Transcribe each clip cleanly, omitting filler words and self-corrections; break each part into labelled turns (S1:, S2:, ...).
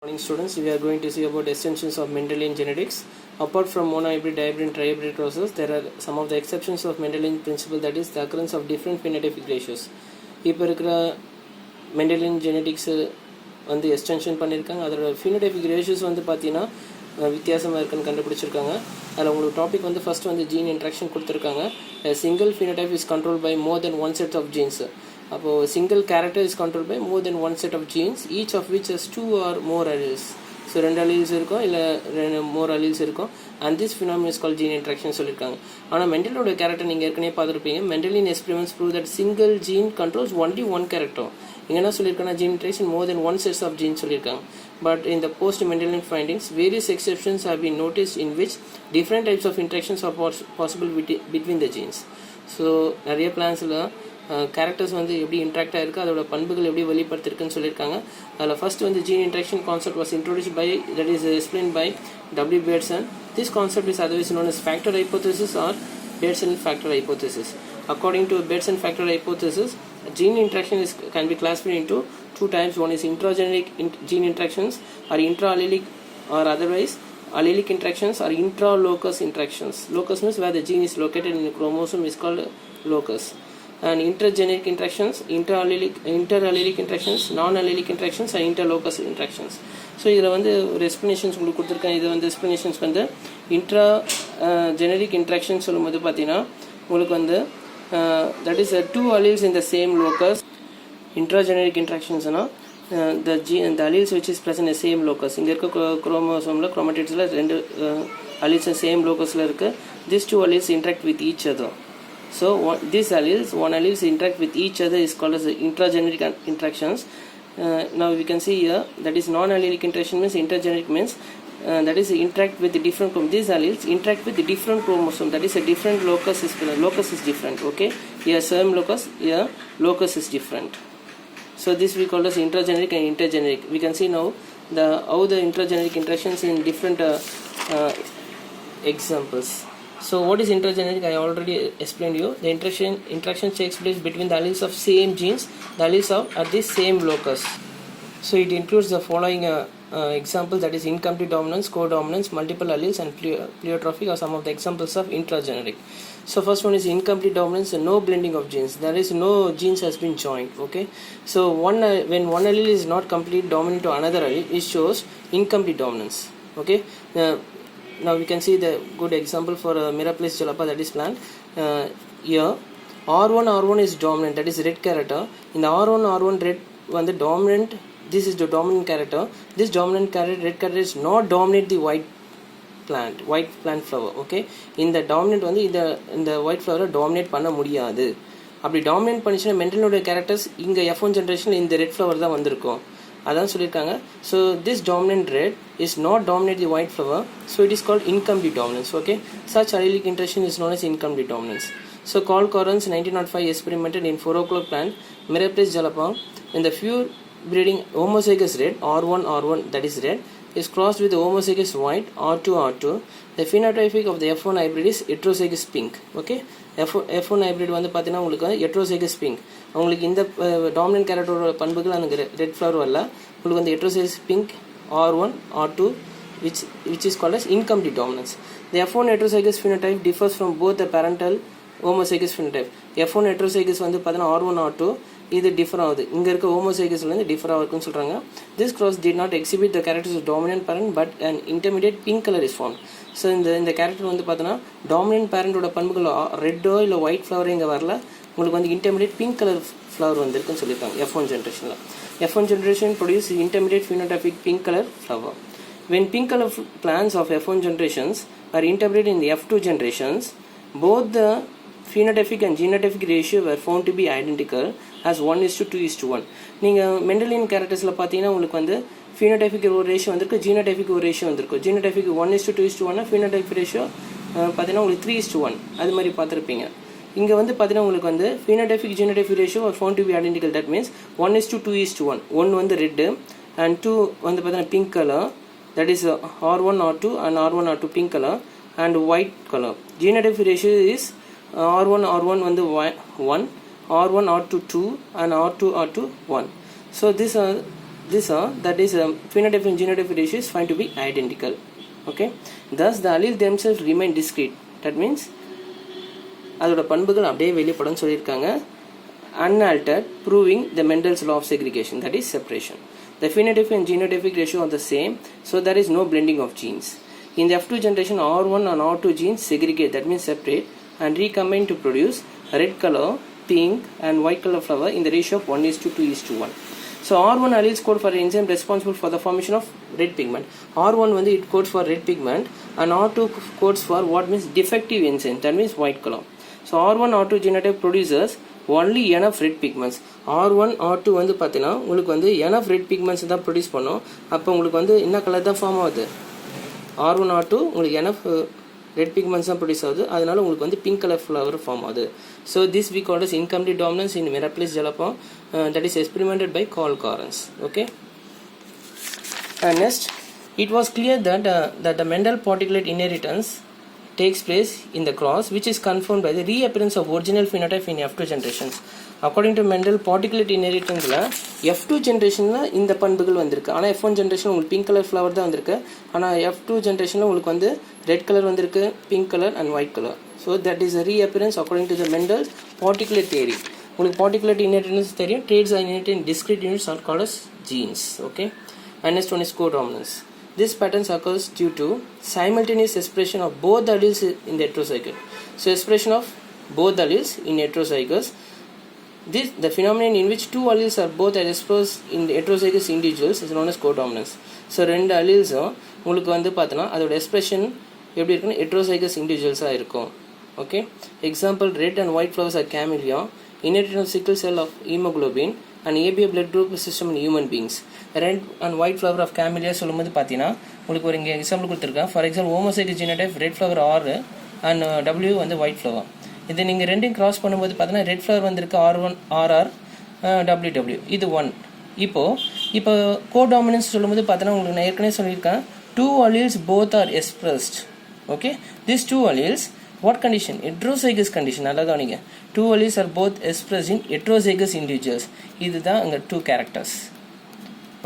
S1: Morning students, we are going to see about extensions of Mendelian genetics. Apart from monohybrid, dihybrid and trihybrid crosses, there are some of the exceptions of Mendelian principle, that is the occurrence of different phenotypic ratios. இப்போ இருக்கிற Mendelian genetics வந்து extension பண்ணியிருக்காங்க. அதோட phenotypic ratios வந்து பார்த்தீங்கன்னா வித்தியாசமாக இருக்குன்னு கண்டுபிடிச்சிருக்காங்க. அதில் உங்களுக்கு டாபிக் வந்து ஃபர்ஸ்ட் வந்து ஜீன் இன்ட்ராக்ஷன் கொடுத்துருக்காங்க. Single phenotype is controlled by more than one set of genes. அப்போது single character is control by more than one set of genes, each of which has 2 or more alleles. So 2 alleles இருக்கும், இல்லை 2 more alleles இருக்கும். And this phenomenon is called gene interaction சொல்லியிருக்காங்க. ஆனால் மெண்டலோட character நீங்கள் ஏற்கனவே பார்த்துருப்பீங்க. மெண்டலின் experiments prove that single gene controls only one character. இங்கே என்ன சொல்லியிருக்காங்கன்னா gene interaction more than one sets of gene சொல்லியிருக்காங்க. But in the post-Mendelian findings, various exceptions have been noticed in which different types of interactions are possible between the genes. So நிறைய பிளான்ஸில் characters வந்து எப்படி interact ஆகிருக்கு, அதோட பண்புகள் எப்படி வெளிப்படுத்திருக்குன்னு சொல்லியிருக்காங்க. அதில் ஃபர்ஸ்ட் வந்து gene interaction concept was introduced by, that is explain by W. Bateson. This concept is otherwise known as factor hypothesis or Bateson factor hypothesis. According to Bateson factor hypothesis, gene interaction can be classified into two types. One is intrageneric gene interactions or intra-allelic, or otherwise allelic interactions or intra-locus interactions. Locus means where the gene is located in the chromosome is called locus. And intergeneric interactions, interallelic interactions, non-allelic interactions and interlocus interactions. So இதில் வந்து ஒரு explanations உங்களுக்கு கொடுத்துருக்கேன். இது வந்து explanations வந்து intra generic interaction சொல்லும்போது பார்த்தீங்கன்னா உங்களுக்கு வந்து that is 2 alleles in the same locus. Intrageneric interactionsனா the alleles which is present in the same locus. இங்கே இருக்க குரோமோசோமில் குரோமேட்டிட்ஸில் 2 alleles சேம் லோக்கஸில் இருக்குது. These 2 alleles interact with each other. So these one alleles interact with each other is called as intrageneric interactions. Now we can see here that is non-allelic interaction means intergeneric means that is interact with the different these alleles interact with the different chromosome, that is a different locus is different. Okay, here same locus, here locus is different. So this we call as intrageneric and intergeneric. We can see now how the intrageneric interactions in different examples. So what is intergeneric? I already explained you. The interaction takes place between the alleles of same genes, the alleles at the same locus. So it includes the following examples, that is incomplete dominance, codominance, multiple alleles and pleiotropy are some of the examples of intrageneric. So first one is incomplete dominance, no blending of genes. There is no genes has been joined. Okay, so when one allele is not completely dominant to another allele, it shows incomplete dominance. Okay, now we can see the good example for Mirabilis jalapa, that is plant. Here R1 is dominant, that is red character. In the R1 red one the dominant, this is the dominant character. This dominant character, red character, is not dominate the white plant flower. Okay, in the dominant வந்து இந்த white flower dominate பண்ண முடியாது. அப்படி dominate பண்ணிச்சுனா மெண்டலோட characters இங்க F1 ஜெனரேஷன்ல இந்த red flower தான் வந்திருக்கும். அதான் சொல்லியிருக்காங்க. So this dominant red is not dominate the white flower, so it is called incomplete dominance. Okay, such allelic interaction is known as incomplete dominance. So Carl Correns 1905 experimented in 4 o'clock plant Mirabilis jalapa when the pure breeding homozygous red R1 that is red is crossed with the homozygous white R2. The phenotypic of the F1 hybrid is heterozygous pink. Okay, F1 hybrid வந்து பார்த்தீங்கன்னா உங்களுக்கு heterozygous pink. உங்களுக்கு இந்த dominant கேரக்டரோட பண்புகள் அந்த red flower வரல, உங்களுக்கு வந்து heterozygous pink R1 R2 which is called as incomplete dominance. The F1 heterozygous phenotype differs from both the parental homozygous phenotype. F1 heterozygous வந்து பார்த்தீங்கன்னா R1 R2 இது டிஃபர் ஆகுது, இங்கே இருக்க ஹோமோசைகஸ்லேருந்து டிஃபர் ஆகுதுன்னு சொல்கிறாங்க. This cross did not exhibit the characters of dominant parent but an intermediate pink color is formed. So இந்த character வந்து பார்த்தோன்னா டாமினன்ட் பேரண்டோட பண்புகள் ரெட்டோ இல்லை ஒயிட் ஃப்ளவரோ இங்கே வரல, உங்களுக்கு வந்து இன்டர்மீடியட் பிங்க் கலர் ஃப்ளவர் வந்திருக்குன்னு சொல்லியிருக்காங்க F1 ஜென்ரேஷனில். F1 generation produce intermediate phenotypic pink color flower. When pink color plants of F1 generations are interbred in the F2 generations, both the phenotypic and genotypic ratio were found to be identical as 1:2:1. நீங்கள் Mendelian கேரக்டர்ஸில் பார்த்தீங்கன்னா உங்களுக்கு வந்து phenotypic ஒரு ratio வந்திருக்கு, genotypic ஒரு ratio வந்திருக்கும். genotypic 1:2:1, phenotypic ratio பார்த்தீங்கன்னா உங்களுக்கு 3:1 அது மாதிரி பார்த்துருப்பீங்க. இங்கே வந்து பார்த்தீங்கன்னா உங்களுக்கு வந்து phenotypic genotypic ratio are found to be identical. That means 1:2:1. 1 வந்து ரெட்டு and 2 வந்து பார்த்தீங்கன்னா pink colour, that is R1 R2 and R1 R2 pink color and white color. Genotypic ratio is R1 வந்து 1, R1 R2 2 and R2 1. So this that is phenotype and genotype ratio is found to be identical. Okay, thus the alleles themselves remain discrete. That means அதோட பண்புகள் அப்படியே வெளிப்படும் சொல்லியிருக்காங்க. Unaltered, proving the Mendel's law of segregation, that is separation. The phenotypic and genotypic ratio are the same, so there is no blending of genes. In the F2 generation, R1 and R2 genes segregate, that means separate, and recombine to produce red color, pink and white color flower in the ratio of 1:2:1. So R1 alleles code for enzyme responsible for the formation of red pigment. R1 வந்து it codes for red pigment and R2 codes for what means defective enzyme, that means white color. So R1 R2 genotype produces only enough red pigments. R1 R2 வந்து பார்த்தீங்கன்னா உங்களுக்கு வந்து enough red pigments தான் produce பண்ணும். அப்போ உங்களுக்கு வந்து என்ன கலர் தான் ஃபார்ம் ஆகுது? R1 R2 உங்களுக்கு enough red pigments தான் ப்ரொடியூஸ் ஆகுது, அதனால உங்களுக்கு வந்து பிங்க் கலர் ஃப்ளவர் ஃபார்ம் ஆகுது. So this we call as incomplete dominance in Mirabilis jalapam, that is experimented by Carl Correns. Okay, and next it was clear that the Mendel particulate inheritance takes place in the cross, which is confirmed by the reappearance of original phenotype in F2 generations. According to Mendel, particulate inheritance la F2 generation la இந்த பண்புகள் வந்திருக்கு. ஆனா F1 generation உங்களுக்கு pink color flower தான் வந்திருக்கு. ஆனா F2 generation la உங்களுக்கு வந்து red color வந்திருக்கு, pink color and white color. So that is a reappearance according to the Mendel's particulate theory. உங்களுக்கு particulate inheritance தெரியும். Traits are inherited in discrete units are called as genes. Okay, and next one is codominance. This pattern occurs due to simultaneous expression of both alleles in the heterozygote. So expression of both alleles in heterozygous. The phenomenon in which two alleles are both expressed in the heterozygous individuals is known as codominance. So ரெண்டு alleles உங்களுக்கு வந்து பார்த்தனா அதோட expression எப்படி இருக்குன்னா heterozygous individuals இருக்கும். Okay, example red and white flowers are camellia, inherited sickle cell of hemoglobin and ABA blood group system in human beings. Red and white flower of camellia சொல்லும்போது பார்த்தீங்கன்னா உங்களுக்கு ஒரு இங்கே எக்ஸாம்பிள் கொடுத்துருக்கேன். For example homozygous genotype red flower R and W வந்து white flower. இது நீங்கள் ரெண்டையும் கிராஸ் பண்ணும்போது பார்த்தீங்கன்னா ரெட் ஃப்ளவர் வந்திருக்கு R1 RR WW, இது 1. இப்போ கோடாமினன்ஸ் சொல்லும்போது பார்த்தீங்கன்னா உங்களுக்கு நான் ஏற்கனவே சொல்லியிருக்கேன், two alleles both are expressed. Okay, these two alleles what condition? Heterozygous condition. நல்லா கவனிங்க, two alleles are both expressed in heterozygous individuals. இதுதான் அங்கே two characters.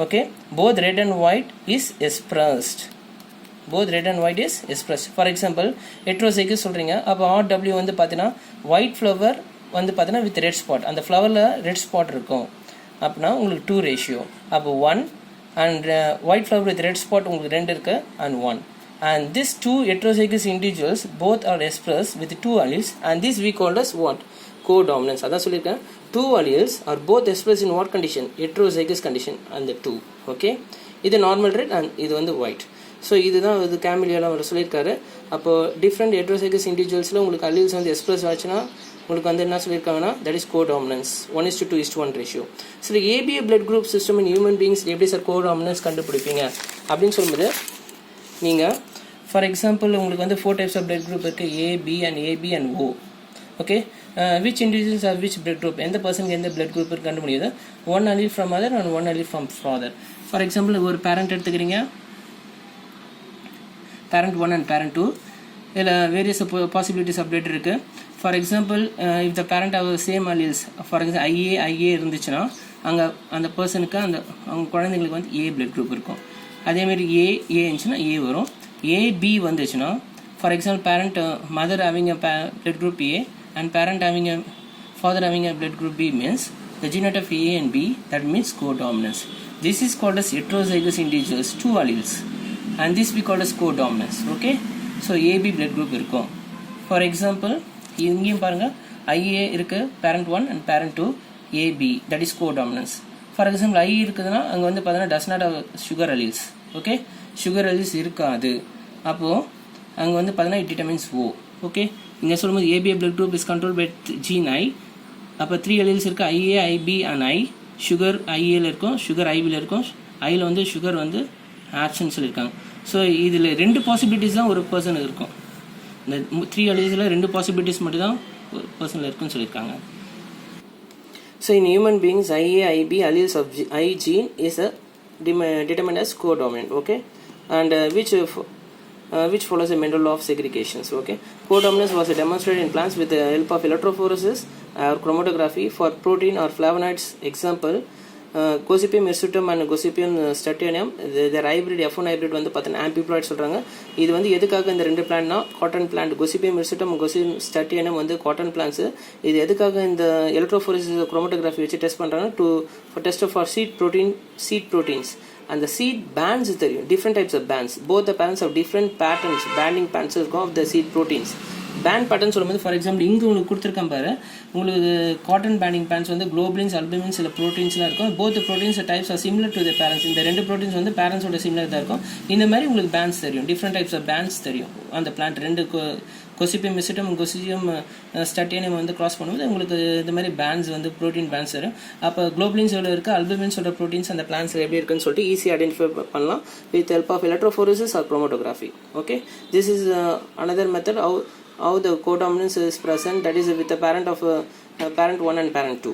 S1: Okay, both red and white is expressed. Both red and white is expressed. For example, heterozygous சொல்றீங்க, அப்போ RW வந்து பார்த்தீங்கன்னா white flower வந்து பார்த்தீங்கன்னா with red spot, அந்த ஃப்ளவரில் red spot இருக்கும். அப்படின்னா உங்களுக்கு 2 ratio. அப்போ 1 and white flower with red spot உங்களுக்கு 2 இருக்கு and 1. And these two heterozygous individuals both are expressed with 2 alleles, and this we call as what? Codominance. அதான் சொல்லியிருக்கேன், 2 alleles are both expressed in what condition? Heterozygous condition and the 2. Okay, இது normal red and இது வந்து white. So இதுதான் இது கேமிலியாலாம் அவர் சொல்லியிருக்காரு. அப்போது different heterozygous இண்டிவிஜுவல்ஸில் உங்களுக்கு அல்லீல்ஸ் வந்து எக்ஸ்பிரஸ் ஆச்சுன்னா உங்களுக்கு வந்து என்ன சொல்லியிருக்காங்கன்னா தட் இஸ் கோடாமினன்ஸ் 1:2:1 ரேஷியோ. சரி, ABO blood group system in human beings எப்படி சார் கோடாமினன்ஸ் கண்டுபிடிப்பீங்க அப்படின்னு சொல்லும்போது நீங்கள் ஃபார் எக்ஸாம்பிள் உங்களுக்கு வந்து 4 types ஆஃப் பிளட் குரூப் இருக்குது, AB and AB and O. Okay, which individuals are which blood group, எந்த பர்சனுக்கு எந்த பிளட் குரூப் கண்டு முடியுது, 1 allele from mother and 1 allele from father. For example ஒரு பேரண்ட் எடுத்துக்கிறீங்க, parent 1 and parent 2, இதில் various possibilities update இருக்குது. For example if the parent of same alleles, for example IA இருந்துச்சுன்னா அங்கே அந்த பர்சனுக்கு அவங்க குழந்தைங்களுக்கு வந்து ஏ பிளட் குரூப் இருக்கும். அதேமாரி ஏ இருந்துச்சுன்னா ஏ வரும். ஏபி வந்துச்சுன்னா for example parent mother having a blood group A and parent having a father having a blood group B means the genome of A and B, that means codominance. This is called as heterozygous individuals, 2 alleles, and this we call as codominance. Okay, so AB blood group இருக்கும். For example இங்கேயும் பாருங்க, IA இருக்கு parent 1 and parent 2, AB, that is codominance. For example I இருக்குதுன்னா அங்கே வந்து பார்த்தீங்கன்னா does not have sugar alleles. Okay, sugar alleles இருக்காது, அப்போது அங்கே வந்து பார்த்தீங்கன்னா it determines O. Okay, இங்கே சொல்லும்போது ABA blood group is controlled by gene I. அப்போ 3 alleles இருக்குது, IA, IB and I. Sugar ஐஏல இருக்கும், சுகர் ஐபியில் இருக்கும், ஐயில் வந்து சுகர் வந்து ஆப்ஷன் சொல்லியிருக்காங்க. ஸோ இதில் 2 பாசிபிலிட்டிஸ் தான் ஒரு பர்சனுக்கு இருக்கும். இந்த 3 alleles 2 பாசிபிலிட்டிஸ் மட்டும் தான் ஒரு பர்சனில் இருக்குன்னு சொல்லியிருக்காங்க. So in human beings IA IB alleles of I gene is determined as codominant. Okay, and which follows the Mendel law of segregation. So, okay, codominance was demonstrated in plants with the help of electrophoresis or chromatography for protein or flavonoids. Example, Gossypium hirsutum and Gossypium statianum their hybrid F1 hybrid வந்து பார்த்தீங்கன்னா amphipoid சொல்கிறாங்க. இது வந்து எதுக்காக இந்த ரெண்டு பிளான்ட்னா cotton plant Gossypium hirsutum Gossypium statianum வந்து காட்டன் பிளான்ட்ஸு. இது எதுக்காக இந்த எலக்ட்ரோஃபோரேசிஸ் குரோமட்டோகிராஃபி வச்சு டெஸ்ட் பண்ணுறாங்க for test for seed proteins. And the seed bands தெரியும், different types of bands. Both the bands have different patterns, banding patterns of the seed proteins. Band pattern சொல்லும்போது for example இங்கே உங்களுக்கு கொடுத்துருக்கேன் பாரு, உங்களுக்கு cotton banding pants வந்து குளோபிலின்ஸ் அல்புமின்ஸ் சில ப்ரோட்டீன்ஸ்லாம் இருக்கும். Both proteins types R similar to the parents. இந்த ரெண்டு ப்ரோட்டீன்ஸ் வந்து பேரண்ட்ஸோட சிமிலர் தான் இருக்கும். இந்த மாதிரி உங்களுக்கு பேண்ட்ஸ் தெரியும், டிஃப்ரெண்ட் டைப்ஸ் ஆஃப் பேண்ட்ஸ் தெரியும் அந்த பிளான்ட். ரெண்டு Gossypium hirsutum Gossypium statianum வந்து கிராஸ் பண்ணும்போது உங்களுக்கு இந்த மாதிரி பேண்ட்ஸ் வந்து ப்ரோட்டீன் பேண்ட்ஸ் வரும். அப்போ குளோபிலின்ஸ் எவ்வளோ இருக்குது, அல்புமின்ஸோட ப்ரோட்டீன்ஸ் அந்த பிளான்ஸ் எப்படி இருக்குன்னு சொல்லிட்டு ஈஸியாக ஐடென்டிஃபை பண்ணலாம் with help of electrophoresis or chromatography. Okay, this is another method how the codominance is present, that is with the parent of parent 1 and parent 2.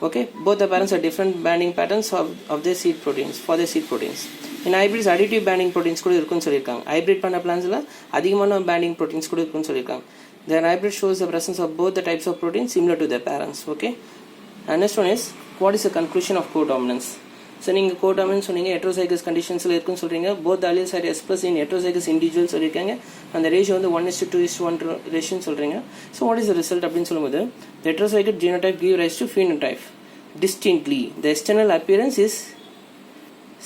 S1: Okay, both the parents are different banding patterns of their seed proteins, for their seed proteins. In hybrids additive banding proteins கூட இருக்குன்னு சொல்லியிருக்காங்க. Hybrid பண்ண பிளான்ஸில் அதிகமான banding proteins கூட இருக்குன்னு சொல்லியிருக்காங்க. Their hybrid shows the presence of both the types of proteins similar to their parents. Okay, and next one is what is the conclusion of codominance. So நீங்கள் கோடாமின்னு சொன்னீங்க, ஹெட்ரோசைகஸ் கண்டிஷன்ஸில் இருக்குன்னு சொல்கிறீங்க. Both alleles are express in heterozygous individual சொல்லியிருக்காங்க. அந்த ratio வந்து 1:2:1 ரேஷியோன்னு சொல்கிறீங்க. So what is the result அப்படின்னு சொல்லும்போது heterozygous genotype give rise to phenotype distinctly. The external appearance is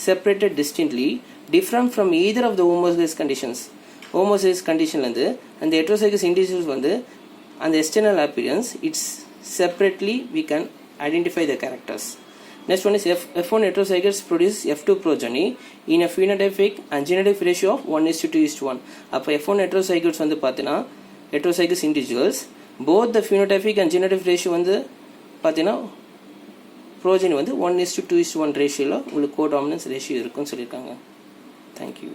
S1: separated distinctly different from either of the homozygous conditions. Homozygous conditionலேருந்து அந்த heterozygous individuals வந்து அந்த external appearance it's separately we can identify the characters. Next one is F1 heterozygotes produce F2 progeny in a phenotypic and genotypic ratio of 1:2:1. அப்போ F1 heterozygotes வந்து பார்த்தீங்கன்னா heterozygous individuals both the phenotypic and genotypic ratio வந்து பார்த்தீங்கன்னா progeny வந்து 1:2:1 ரேஷியோவில் உங்களுக்கு codominance ratio இருக்குன்னு சொல்லியிருக்காங்க. தேங்க்யூ.